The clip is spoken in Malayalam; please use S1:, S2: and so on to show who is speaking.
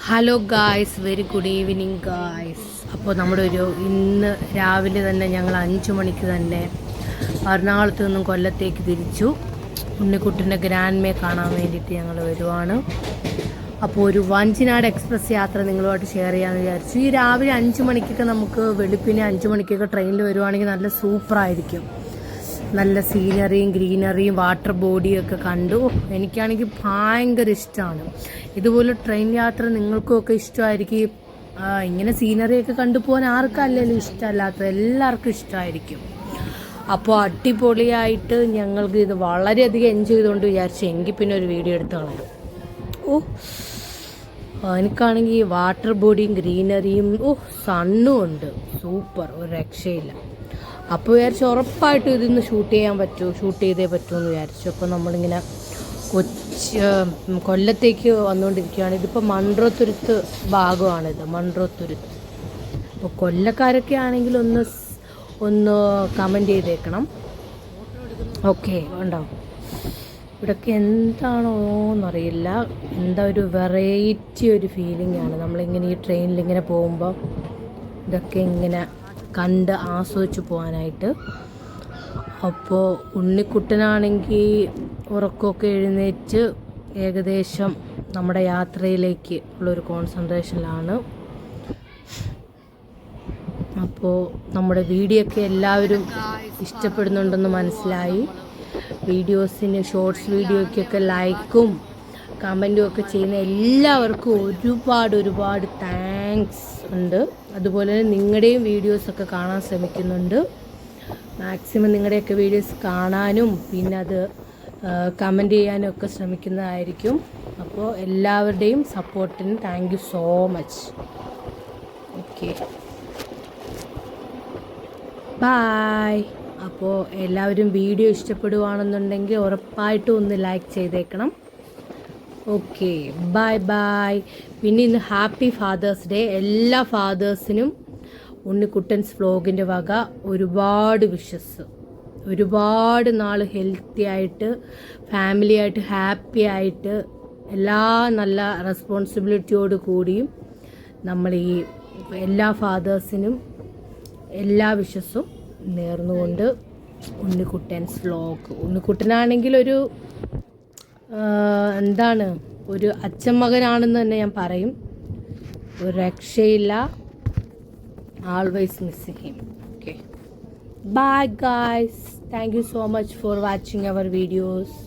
S1: Hello guys, very good evening guys. അപ്പോൾ നമ്മുടെ ഇന്ന് രാവിലെ തന്നെ ഞങ്ങൾ 5 മണിക്ക് തന്നെ എറണാകുളത്ത് നിന്നും കൊല്ലത്തേക്ക് തിരിച്ചു. ഉണ്ണിക്കുട്ടിൻ്റെ ഗ്രാൻഡ്മയെ കാണാൻ വേണ്ടിയിട്ട് ഞങ്ങൾ വരുവാണ്. അപ്പോൾ ഒരു വഞ്ചിനാട് എക്സ്പ്രസ് യാത്ര നിങ്ങളുമായിട്ട് ഷെയർ ചെയ്യാമെന്ന് വിചാരിച്ചു. ഈ രാവിലെ 5 മണിക്കൊക്കെ നമുക്ക് വെളുപ്പിനെ 5 മണിക്കൊക്കെ ട്രെയിനിൽ വരുവാണെങ്കിൽ നല്ല സൂപ്പറായിരിക്കും. നല്ല സീനറിയും ഗ്രീനറിയും വാട്ടർ ബോഡിയും ഒക്കെ കണ്ടു. എനിക്കാണെങ്കിൽ ഭയങ്കര ഇഷ്ടമാണ് ഇതുപോലെ ട്രെയിൻ യാത്ര. നിങ്ങൾക്കൊക്കെ ഇഷ്ടമായിരിക്കും. ഇങ്ങനെ സീനറിയൊക്കെ കണ്ടുപോകാൻ ആർക്കല്ലല്ലോ ഇഷ്ടമല്ലാത്തത്, എല്ലാവർക്കും ഇഷ്ടമായിരിക്കും. അപ്പോൾ അടിപൊളിയായിട്ട് ഞങ്ങൾക്ക് ഇത് വളരെയധികം എൻജോയ് ചെയ്തുകൊണ്ട് വിചാരിച്ചു എങ്കിൽ പിന്നെ ഒരു വീഡിയോ എടുത്ത് കളയാം. എനിക്കാണെങ്കിൽ വാട്ടർ ബോഡിയും ഗ്രീനറിയും സണ്ണും ഉണ്ട്, സൂപ്പർ, ഒരു രക്ഷയില്ല. അപ്പോൾ വിചാരിച്ചു ഉറപ്പായിട്ടും ഇതിന്ന് ഷൂട്ട് ചെയ്തേ പറ്റുമെന്ന് വിചാരിച്ചു. അപ്പോൾ നമ്മളിങ്ങനെ കൊല്ലത്തേക്ക് വന്നുകൊണ്ടിരിക്കുകയാണ്. ഇതിപ്പോൾ മൺട്രോത്തുരുത്ത് ഭാഗമാണിത്, മൺട്രോത്തുരുത്ത്. അപ്പോൾ കൊല്ലക്കാരൊക്കെ ആണെങ്കിൽ ഒന്ന് കമൻറ്റ് ചെയ്തേക്കണം. ഓക്കെ, ഉണ്ടാവും. ഇവിടെയൊക്കെ എന്താണോ എന്നറിയില്ല, എന്താ ഒരു വെറൈറ്റി ഒരു ഫീലിംഗ് ആണ് നമ്മളിങ്ങനെ ഈ ട്രെയിനിലിങ്ങനെ പോകുമ്പോൾ ഇതൊക്കെ ഇങ്ങനെ കണ്ട് ആസ്വദിച്ച് പോകാനായിട്ട്. അപ്പോൾ ഉണ്ണിക്കുട്ടനാണെങ്കിൽ ഉറക്കമൊക്കെ എഴുന്നേറ്റ് ഏകദേശം നമ്മുടെ യാത്രയിലേക്ക് ഉള്ളൊരു കോൺസെൻട്രേഷനിലാണ്. അപ്പോൾ നമ്മുടെ വീഡിയോ ഒക്കെ എല്ലാവരും ഇഷ്ടപ്പെടുന്നുണ്ടെന്ന് മനസ്സിലായി. ഷോർട്സ് വീഡിയോയ്ക്കൊക്കെ ലൈക്കും കമൻറ്റും ഒക്കെ ചെയ്യുന്ന എല്ലാവർക്കും ഒരുപാട് താങ്ക്സ് ഉണ്ട്. അതുപോലെ നിങ്ങളുടെയും വീഡിയോസൊക്കെ കാണാൻ ശ്രമിക്കുന്നുണ്ട്. മാക്സിമം നിങ്ങളുടെയൊക്കെ വീഡിയോസ് കാണാനും പിന്നെ അത് കമൻറ്റ് ചെയ്യാനും ഒക്കെ ശ്രമിക്കുന്നതായിരിക്കും. അപ്പോൾ എല്ലാവരുടെയും സപ്പോർട്ടിന് thank you so much. Okay, bye. അപ്പോൾ എല്ലാവരും വീഡിയോ ഇഷ്ടപ്പെടുവാണെന്നുണ്ടെങ്കിൽ ഉറപ്പായിട്ടും ഒന്ന് ലൈക്ക് ചെയ്തേക്കണം. Okay, bye bye. പിന്നെ ഇന്ന് ഹാപ്പി ഫാദേഴ്സ് ഡേ. എല്ലാ ഫാദേഴ്സിനും ഉണ്ണിക്കുട്ടൻസ് വ്ലോഗിൻ്റെ വക ഒരുപാട് വിഷസ്. ഒരുപാട് നാൾ ഹെൽത്തി ആയിട്ട് ഫാമിലിയായിട്ട് ഹാപ്പി ആയിട്ട് എല്ലാ നല്ല റെസ്പോൺസിബിലിറ്റിയോട് കൂടിയും നമ്മൾ ഈ എല്ലാ ഫാദേഴ്സിനും എല്ലാ വിഷസും നേർന്നുകൊണ്ട് ഉണ്ണിക്കുട്ടൻസ് വ്ലോഗ്. ഉണ്ണിക്കുട്ടനാണെങ്കിൽ ഒരു അച്ഛൻ മകനാണെന്ന് തന്നെ ഞാൻ പറയും. ഒരു രക്ഷയില്ല. Always missing him. Okay, bye guys. Thank you so much for watching our videos.